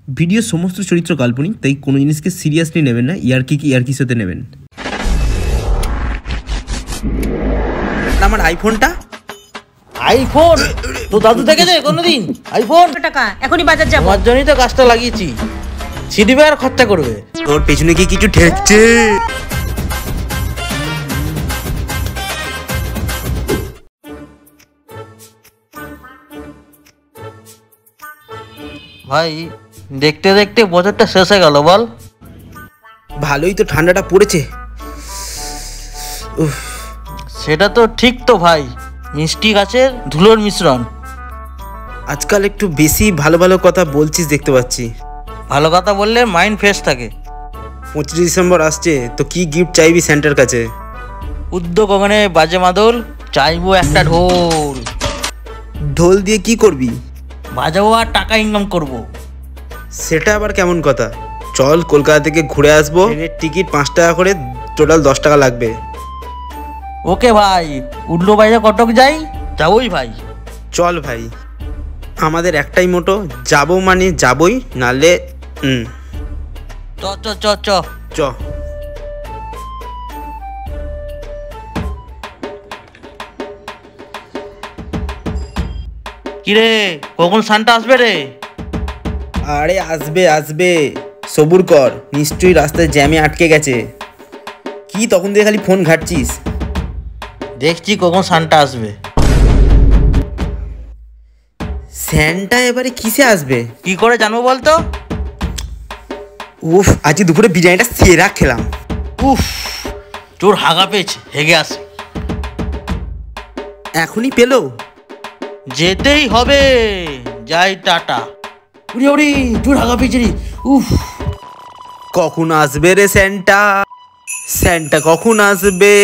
Video সমস্ত চরিত্র কাল্পনিক, তাই কোনো জিনিসকে সিরিয়াসলি নেবেন না, ইয়ার্কির সাথে নেবেন। আমার আইফোনটা আইফোন তো দাদু দেখেছে কোনোদিন আইফোন? টাকা এখনই বাজার যাবো। আমার জন্যই তো গাছটা লাগিয়েছি, ছিড়বে আর খরচা করবে। তোর পেছনে কি কিছু ঠেকছে? ভাই দেখতে দেখতে বছরটা শেষ হয়ে গেল বল। ভালোই তো ঠান্ডাটা পড়েছে। সেটা তো ঠিক তো ভাই, মিষ্টি গাছের ধুলোর মিশ্রণ। আজকাল একটু বেশি ভালো ভালো কথা বলছিস দেখতে পাচ্ছি। ভালো কথা বললে মাইন্ড ফ্রেশ থাকে। 25 ডিসেম্বর আসছে, তো কি গিফট চাইবি স্যান্টার কাছে? উদ্যোগ গগনে বাজে মাদল, চাইবো একটা ঢোল। ঢোল দিয়ে কি করবি? বাজাবো আর টাকা ইনকাম করব। সেটা আবার কেমন কথা? চল কলকাতা থেকে ঘুরে আসবো, ট্রেনের টিকিট 5 টাকা করে, টোটাল 10 টাকা লাগবে। ওকে ভাই, উডলো বাইরে কটক যাই? যাবোই ভাই। চল ভাই, আমাদের একটাই মোটো, যাবো মানে যাবই, নালে চ চ চ চ চ। কিরে কখন সানটা আসবে রে? আরে আসবে আসবে, সবুর কর, নিশ্চয়ই রাস্তায় জ্যামে আটকে গেছে। কি তখন দিয়ে খালি ফোন ঘাটছিস? দেখছি কখন সানটা আসবে। স্যান্টা এবারে কিসে আসবে? কি করে জানবো বলতো? উফ, আজ দুপুরে বিরিয়ানিটা সেরা খেলাম। উফ, তোর হাগা পেয়েছে, হেগে আসে। এখনই পেলো? যেতেই হবে, যাই টাটা। উড়ি উড়ি, তোর হাগা পেয়েছে রে। উফ, কখন আসবে রে স্যান্টা? স্যান্টা কখন আসবে?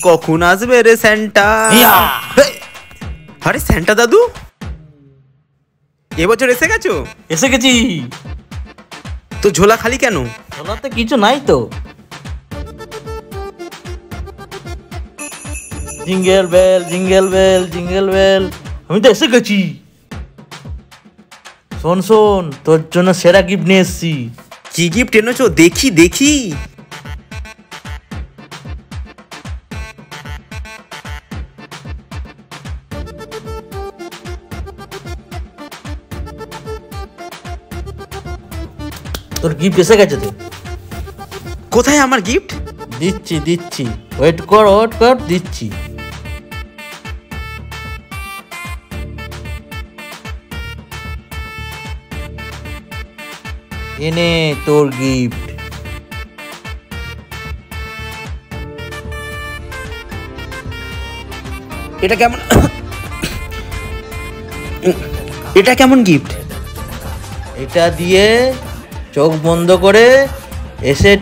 কখন আসবে রে স্যান্টা? ইয়া! আরে স্যান্টা দাদু, এবছর এসে গেছো? এসে গেছি। তো ঝোলা খালি কেন? ঝোলাতে কিছু নাই তো। Jingle bell jingle bell jingle bell, আমি তো এসে গেছি। শোন শোন, তোর জন্য সেরা গিফট নিয়ে এসছি। কি গিফট এনেছো? দেখি দেখি। তোর গিফট এসে গেছে তো। কোথায় আমার গিফট? দিচ্ছি দিচ্ছি, ওয়েট কর দিচ্ছি। এনে তোর গিফট। এটা কেমন? এটা কেমন গিফট? এটা দিয়ে চোখ বন্ধ করে এসে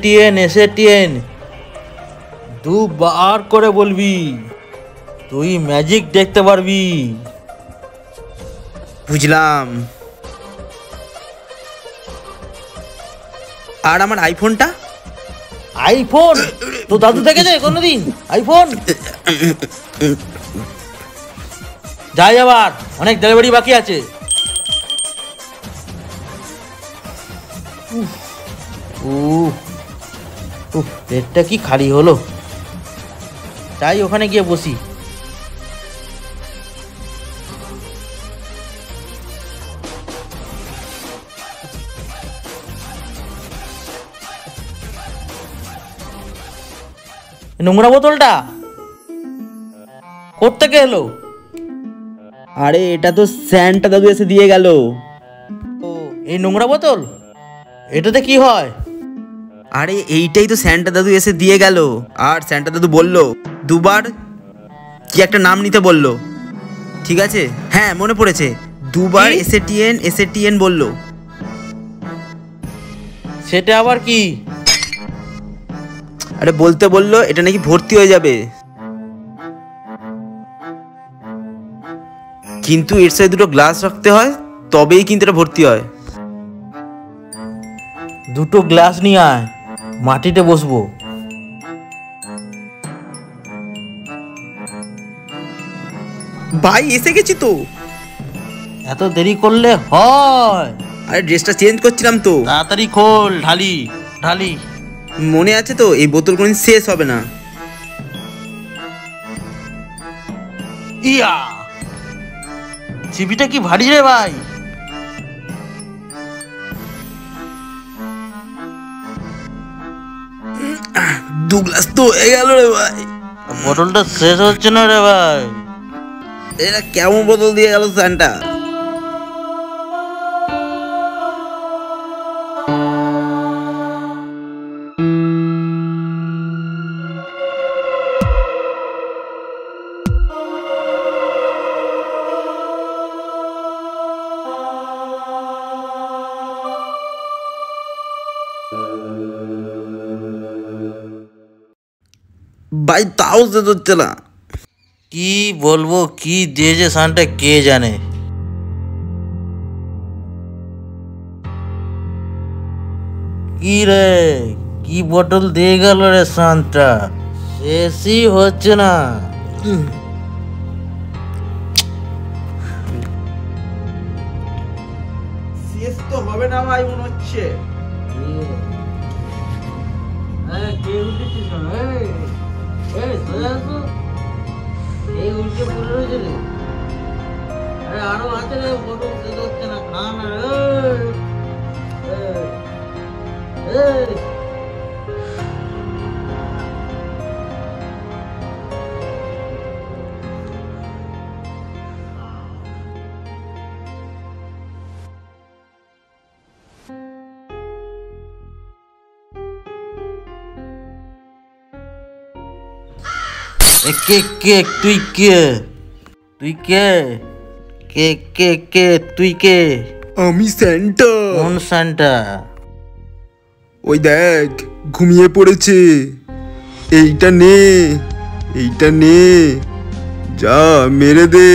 দুবার করে বলবি, তুই ম্যাজিক দেখতে পারবি। বুঝলাম। আর আমার আইফোনটা? আইফোন তো দাদু দেখেছে কোনোদিন আইফোন? যাই, আবার অনেক ডেলিভারি বাকি আছে। পেটটা কি খালি হলো। যাই ওখানে গিয়ে বসি। নোংরা বোতলটা কোত্থেকে এলো? আরে এটা তো স্যান্টা দাদু এসে দিয়ে গেল। ও, এই নোংরা বোতল, এটাতে কি হয়? আরে এইটাই তো স্যান্টা দাদু এসে দিয়ে গেল। আর স্যান্টা দাদু বলল দুবার কি একটা নাম নিতে বলল। ঠিক আছে, হ্যাঁ মনে পড়েছে, দুবার এসএটিএন বলল। সেটা আবার কি? আরে বলতে বললো এটা নাকি ভর্তি হয়ে যাবে, কিন্তু এর সাথে দুটো গ্লাস রাখতে হয়, তবেই কিন্তু এটা ভর্তি হয়। দুটো গ্লাস নিয়ে আয়, মাটিতে বসবো। ভাই এসে গেছি তো। এত দেরি করলে হয়? আরে ড্রেসটা চেঞ্জ করছিলাম তো। তাড়াতাড়ি খোল, ঢালি ঢালি। মনে আছে তো, এই বোতল কোনদিন শেষ হবে না। ইয়া, চিবিটা কি ভারী রে ভাই। দু গ্লাস তো হয়ে গেল রে ভাই। বোতলটা শেষ হচ্ছে না রে ভাই। এটা কেমন বোতল দিয়ে গেল সান্টা। ভাই তাও শেষ হচ্ছে না। কি বলবো, কি দিয়েছে সানটা কে জানে। কি রে, কি বোতল দিয়ে গেল রে সানটা, শেষই হচ্ছে না। শেষ তো হবে না ভাই মনে হচ্ছে। আরো আছে রে, বোতল শেষ হচ্ছে না, খা না। কে কে তুই কে, তুই কে কে কে কে তুই কে? আমি স্যান্টা। কোন সান্টা? ওই দেখ ঘুমিয়ে পড়েছে। এইটা নে, এইটা নে, যা মেরে দে।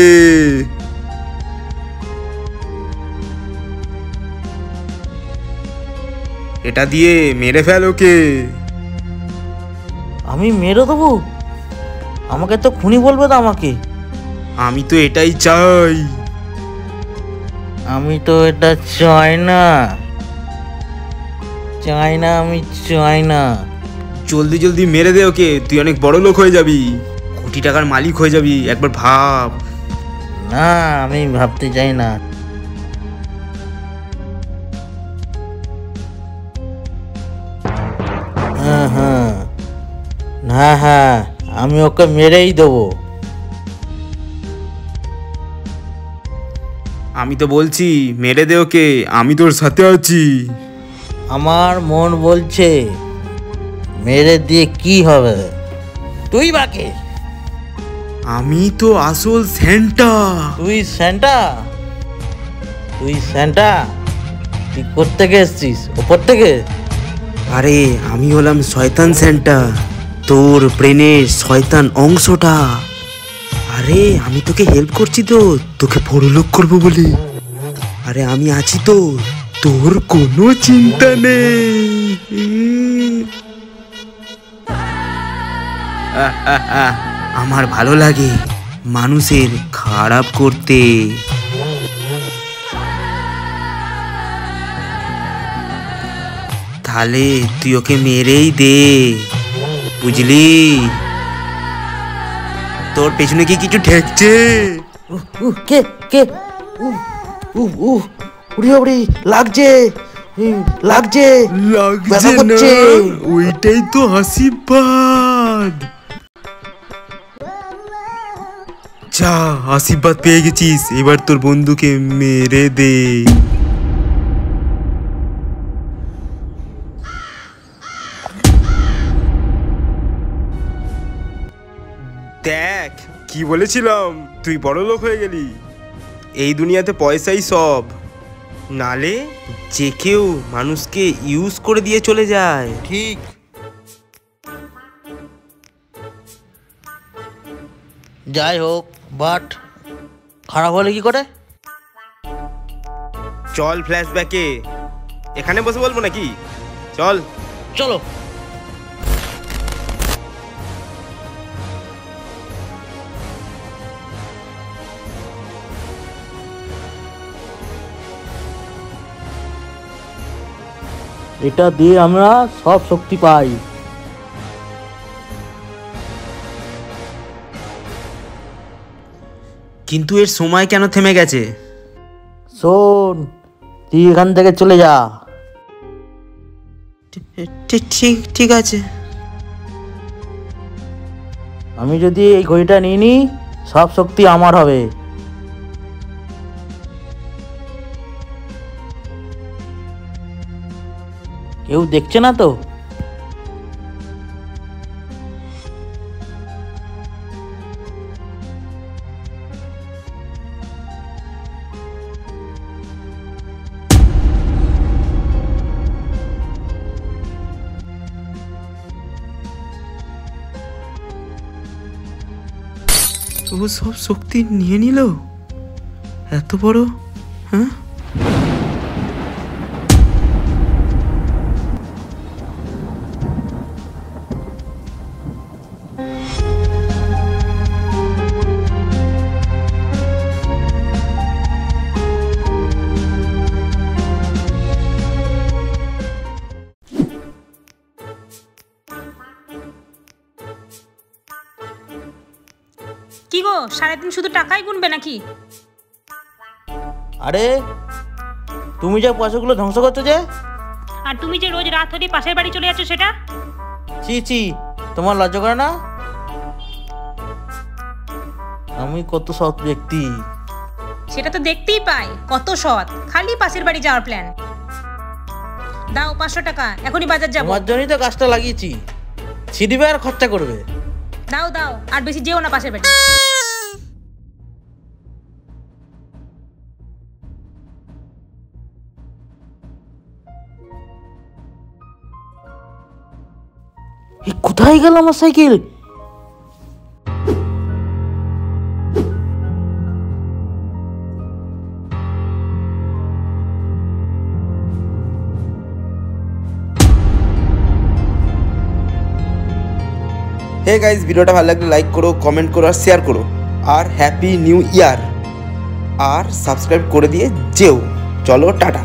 এটা দিয়ে মেরে ফেল ওকে। আমি মেরে দেবো? আমাকে তো খুনি বলবে তো আমাকে। আমি তো এটাই চাই। আমি তো এটা চাই না, চাই না, আমি চাই না। জলদি জলদি মেরে দে ওকে, তুই অনেক বড় লোক হয়ে যাবি, কোটি টাকার মালিক হয়ে যাবি, একবার ভাব। না, আমি ভাবতে চাই না। হ্যাঁ হ্যাঁ, হ্যাঁ হ্যাঁ, আমি ওকে মেরেই দেবো। আমি তো বলছি মেরে দে ওকে, আমি তোর সাথে আছি। আমার মন বলছে মেরে দিয়ে কি হবে, তুই বাকে। আমি তো আসল স্যান্টা। তুই স্যান্টা? তুই স্যান্টা? তুই কোত্থেকে এসছিস, ওপর থেকে? আরে আমি হলাম শয়তান স্যান্টা, তোর ব্রেনের শয়তান অংশটা। আরে আমি তোকে হেল্প করছি তো, তোকে বড়লোক করবো বলে। আরে আমি আছি তো, তোর কোনো চিন্তা নেই। আমার ভালো লাগে মানুষের খারাপ করতে। তাহলে তুই ওকে মেরেই দে, বুঝলি? তোর পেছনে কি কিছু ঠেকছে? কে কে? উড়ি উড়ি লাগছে, লাগছে, ব্যথা করছে। ওইটাই তো আশীর্বাদ। যা, আশীর্বাদ পেয়ে গেছিস, এবার তোর বন্ধুকে মেরে দে। দেখ কি বলেছিলাম, তুই বড় লোক হয়ে গেলি। এই দুনিয়াতে পয়সাই সব, নালে যে কেউ মানুষকে ইউজ করে দিয়ে চলে যায়। ঠিক। যাই হোক, বাট খারাপ হলে কি করে? চল ফ্ল্যাশব্যাকে, এখানে বসে বলবো নাকি? চল। চলো। এটা দিয়ে আমরা সব শক্তি পাই। কিন্তু এর সময় কেন থেমে গেছে? শোন, তুই এখান থেকে চলে যা। ঠিক ঠিক ঠিক আছে। আমি যদি এই ঘড়িটা নিয়ে নিই, সব শক্তি আমার হবে। কেউ দেখছে না তো? ও সব শক্তি নিয়ে নিল? এত বড়? হ্যাঁ, কি গো, সারাদিন শুধু টাকাই গুনবে নাকি? আরে তুমি যে পয়সাগুলো ধ্বংস করছো যে, আর তুমি যে রোজ রাত হলে পাশের বাড়ি চলে যাচ্ছ সেটা? ছি ছি, তোমার লজ্জা করে না? আমি কত সৎ ব্যক্তি। সেটা তো দেখতেই পাই, কত সৎ। খালি পাশের বাড়ি যাওয়ার প্ল্যান। দাও 500 টাকা, এখনই বাজার যাবো। তোমার জন্যই তো কাজটা লাগিয়েছি। ছিড়িবে আর খরচা করবে। দাও দাও, আর বেশি যেও না পাশের বাড়ি। কোথায় গেল আমার সাইকেল? হে গাইস, ভিডিওটা ভালো লাগলে লাইক করো, কমেন্ট করো আর শেয়ার করো। আর হ্যাপি নিউ ইয়ার। আর সাবস্ক্রাইব করে দিয়ে যেও। চলো টাটা।